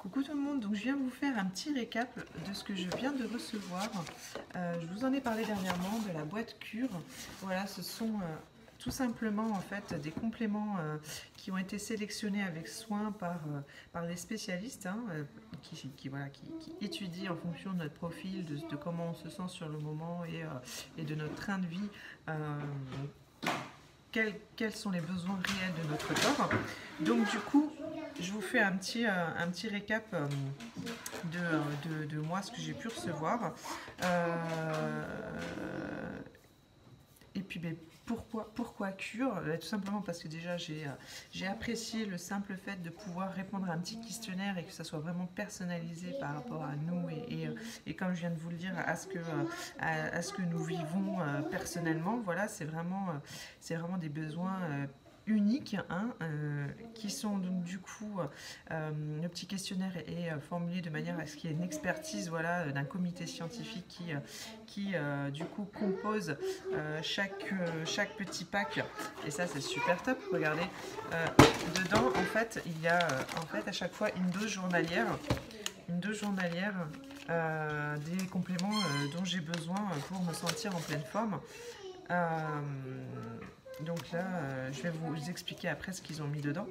Coucou tout le monde, donc je viens vous faire un petit récap de ce que je viens de recevoir. Je vous en ai parlé dernièrement de la boîte cure. Voilà, ce sont tout simplement en fait des compléments qui ont été sélectionnés avec soin par les spécialistes qui étudient en fonction de notre profil, de comment on se sent sur le moment et de notre train de vie. Quels sont les besoins réels de notre corps. Donc du coup, je vous fais un petit récap de moi, ce que j'ai pu recevoir. Et puis pourquoi cure? Tout simplement parce que déjà j'ai apprécié le simple fait de pouvoir répondre à un petit questionnaire et que ça soit vraiment personnalisé par rapport à nous et comme je viens de vous le dire, à ce que nous vivons personnellement. Voilà, c'est vraiment des besoins uniques, qui sont donc du coup, le petit questionnaire est formulé de manière à ce qu'il y ait une expertise, voilà, d'un comité scientifique qui du coup compose chaque petit pack, et ça c'est super top. Regardez, dedans en fait il y a à chaque fois une dose journalière des compléments dont j'ai besoin pour me sentir en pleine forme. Donc là, je vais vous expliquer après ce qu'ils ont mis dedans.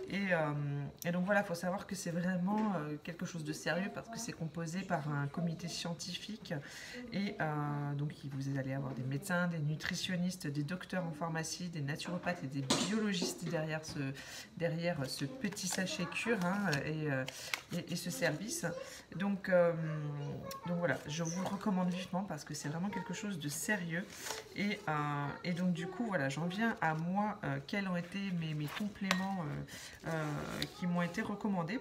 Et donc voilà, il faut savoir que c'est vraiment quelque chose de sérieux parce que c'est composé par un comité scientifique. Et donc vous allez avoir des médecins, des nutritionnistes, des docteurs en pharmacie, des naturopathes et des biologistes derrière ce petit sachet cure, et ce service. Donc voilà, je vous le recommande vivement parce que c'est vraiment quelque chose de sérieux. Et donc du coup, voilà, j'en viens à moi, quels ont été mes compléments qui m'ont été recommandés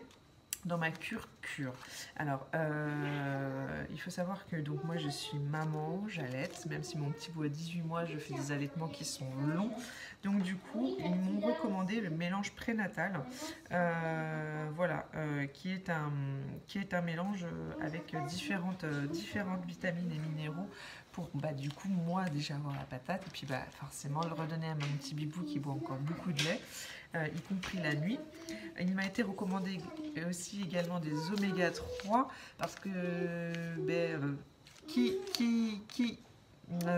dans ma cure. Alors, il faut savoir que donc moi je suis maman, j'allaite, même si mon petit bout a 18 mois, je fais des allaitements qui sont longs. Donc du coup, ils m'ont recommandé le mélange prénatal, voilà, qui est un mélange avec différentes vitamines et minéraux pour du coup moi déjà avoir la patate et puis forcément le redonner à mon petit bibou qui boit encore beaucoup de lait, y compris la nuit. Il m'a été recommandé aussi également des oméga 3 parce que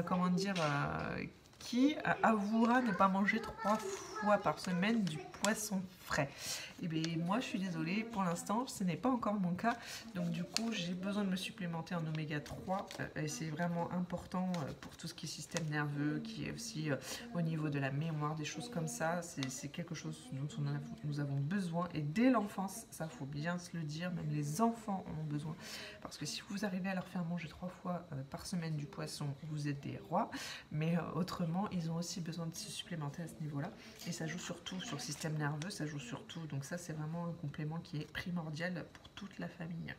comment dire, qui avouera ne pas manger 3 fois par semaine du poisson frais? Et bien moi je suis désolée, pour l'instant ce n'est pas encore mon cas, donc du coup j'ai besoin de me supplémenter en oméga 3, et c'est vraiment important pour tout ce qui est système nerveux, qui est aussi au niveau de la mémoire, des choses comme ça. C'est quelque chose dont nous avons besoin, et dès l'enfance, ça faut bien se le dire, même les enfants en ont besoin, parce que si vous arrivez à leur faire manger 3 fois par semaine du poisson, vous êtes des rois, mais autrement ils ont aussi besoin de se supplémenter à ce niveau là, et ça joue surtout sur le système nerveux, ça joue surtout, donc ça c'est vraiment un complément qui est primordial pour toute la famille.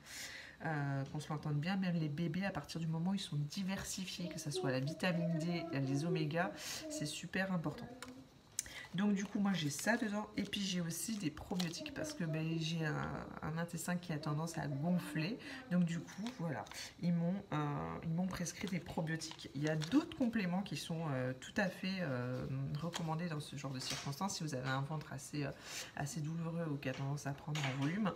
Qu'on se l'entende bien, même les bébés, à partir du moment où ils sont diversifiés, que ce soit la vitamine D, les omégas, c'est super important. Donc du coup moi j'ai ça dedans, et puis j'ai aussi des probiotiques parce que j'ai un intestin qui a tendance à gonfler. Donc du coup voilà, ils m'ont prescrit des probiotiques. Il y a d'autres compléments qui sont tout à fait recommandés dans ce genre de circonstances si vous avez un ventre assez douloureux ou qui a tendance à prendre en volume.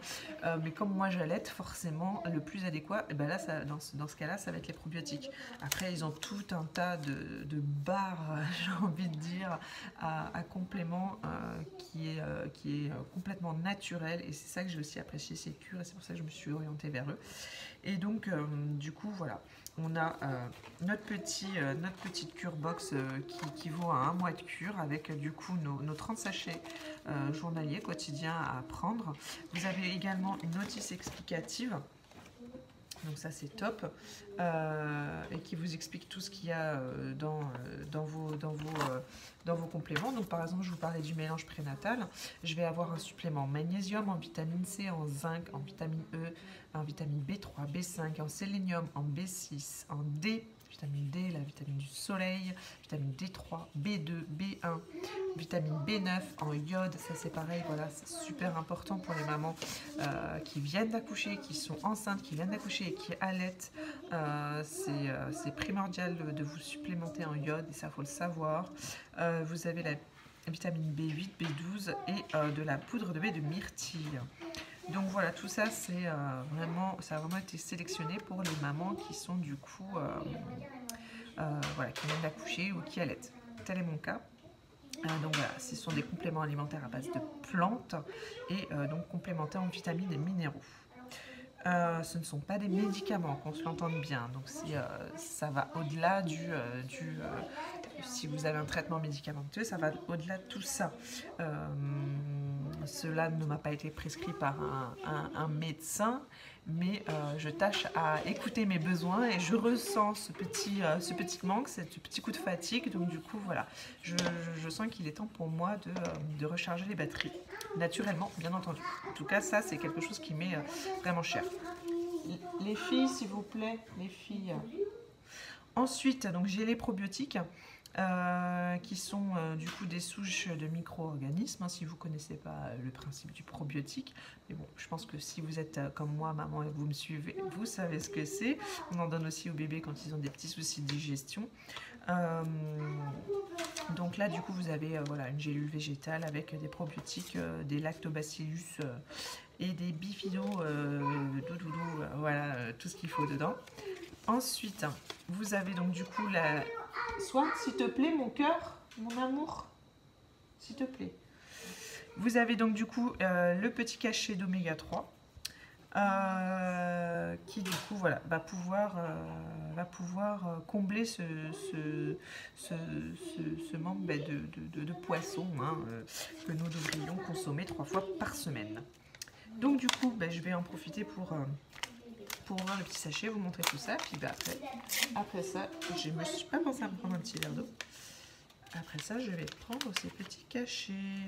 Mais comme moi j'allaite, forcément le plus adéquat, et là dans ce cas-là ça va être les probiotiques. Après ils ont tout un tas de barres j'ai envie de dire à complément qui est complètement naturel, et c'est ça que j'ai aussi apprécié ces cures, et c'est pour ça que je me suis orientée vers eux. Et donc du coup voilà, on a notre petite cure box qui vaut à 1 mois de cure, avec du coup nos 30 sachets journaliers quotidiens à prendre. Vous avez également une notice explicative, donc ça c'est top, et qui vous explique tout ce qu'il y a dans vos compléments. Donc par exemple, je vous parlais du mélange prénatal, je vais avoir un supplément en magnésium, en vitamine C, en zinc, en vitamine E, en vitamine B3, B5, en sélénium, en B6, en D, vitamine D, la vitamine du soleil, vitamine D3, B2, B1, vitamine B9, en iode, ça c'est pareil, voilà, c'est super important pour les mamans qui viennent d'accoucher, qui sont enceintes, qui viennent d'accoucher et qui allaitent. C'est primordial de vous supplémenter en iode, et ça faut le savoir. Vous avez la vitamine B8, B12 et de la poudre de baie de myrtille. Donc voilà, tout ça, c'est ça a vraiment été sélectionné pour les mamans qui sont du coup, voilà, qui viennent d'accoucher ou qui allaitent. Tel est mon cas. Donc voilà, ce sont des compléments alimentaires à base de plantes et donc complémentaires en vitamines et minéraux. Ce ne sont pas des médicaments, qu'on se l'entende bien. Donc ça va au-delà si vous avez un traitement médicamenteux, ça va au-delà de tout ça. Cela ne m'a pas été prescrit par un médecin, mais je tâche à écouter mes besoins et je ressens ce petit manque, ce petit coup de fatigue. Donc du coup, voilà, je sens qu'il est temps pour moi de recharger les batteries, naturellement, bien entendu. En tout cas, ça, c'est quelque chose qui m'est vraiment cher. Les filles, s'il vous plaît, les filles. Ensuite, donc j'ai les probiotiques. Qui sont du coup des souches de micro-organismes, hein, si vous ne connaissez pas le principe du probiotique. Mais bon, je pense que si vous êtes comme moi, maman, et que vous me suivez, vous savez ce que c'est. On en donne aussi aux bébés quand ils ont des petits soucis de digestion. Donc là, du coup, vous avez voilà, une gélule végétale avec des probiotiques, des lactobacillus et des bifido, voilà, tout ce qu'il faut dedans. Ensuite, vous avez donc du coup la... Soit, s'il te plaît, mon cœur, mon amour, s'il te plaît. Vous avez donc du coup le petit cachet d'oméga 3 qui du coup voilà, va pouvoir combler ce manque de poisson, hein, que nous devrions consommer 3 fois par semaine. Donc du coup, je vais en profiter pour ouvrir le petit sachet, vous montrer tout ça. Puis après ça, je ne me suis pas pensé à me prendre un petit verre d'eau. Après ça, je vais prendre ces petits cachets.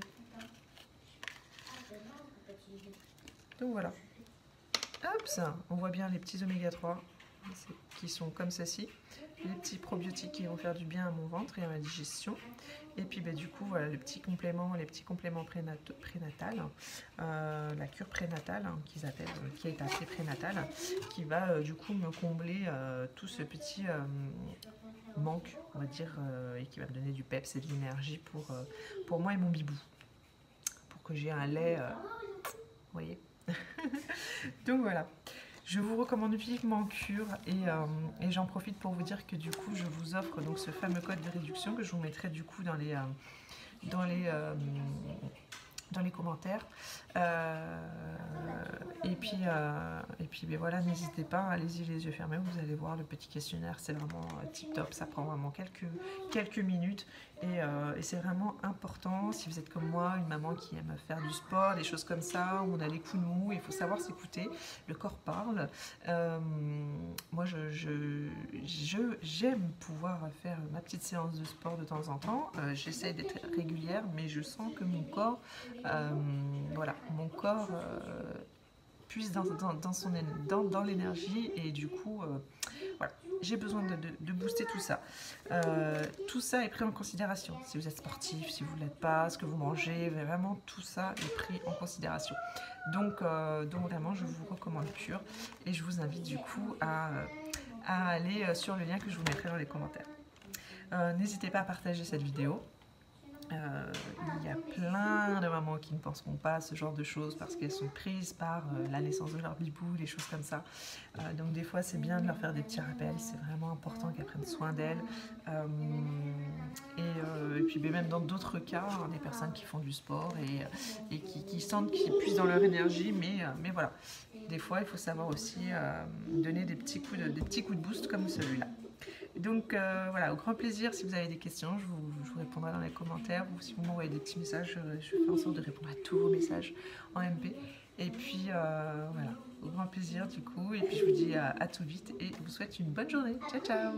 Donc voilà. Hop, ça, on voit bien les petits oméga 3 qui sont comme ceci. Les petits probiotiques qui vont faire du bien à mon ventre et à ma digestion. Et puis du coup, voilà les petits compléments prénatal, la cure prénatale, hein, qui a été appelée prénatale, qui va du coup me combler tout ce petit manque, on va dire, et qui va me donner du peps et de l'énergie pour moi et mon bibou. Pour que j'ai un lait, vous voyez. Donc voilà. Je vous recommande vivement Cure et j'en profite pour vous dire que du coup je vous offre donc ce fameux code de réduction que je vous mettrai du coup dans les commentaires. Et puis voilà, n'hésitez pas, allez-y les yeux fermés, vous allez voir le petit questionnaire, c'est vraiment tip top, ça prend vraiment quelques minutes et c'est vraiment important si vous êtes comme moi, une maman qui aime faire du sport, des choses comme ça, où on a les coups mous, il faut savoir s'écouter, le corps parle. Moi j'aime pouvoir faire ma petite séance de sport de temps en temps, j'essaie d'être régulière, mais je sens que mon corps voilà, mon corps puise dans l'énergie et du coup, voilà, j'ai besoin de booster tout ça. Tout ça est pris en considération. Si vous êtes sportif, si vous ne l'êtes pas, ce que vous mangez, vraiment tout ça est pris en considération. Donc vraiment, je vous recommande Cure et je vous invite du coup à aller sur le lien que je vous mettrai dans les commentaires. N'hésitez pas à partager cette vidéo. Il y a plein de mamans qui ne penseront pas à ce genre de choses parce qu'elles sont prises par la naissance de leur bibou, des choses comme ça. Donc des fois c'est bien de leur faire des petits rappels, c'est vraiment important qu'elles prennent soin d'elles. Et puis même dans d'autres cas, des personnes qui font du sport et qui sentent qu'ils puissent dans leur énergie, mais voilà. Des fois il faut savoir aussi donner des petits coups de boost comme celui-là. Donc voilà, au grand plaisir, si vous avez des questions, je vous répondrai dans les commentaires, ou si vous m'envoyez des petits messages, je fais en sorte de répondre à tous vos messages en MP. Et puis voilà, au grand plaisir du coup, et puis je vous dis à tout vite et je vous souhaite une bonne journée. Ciao ciao.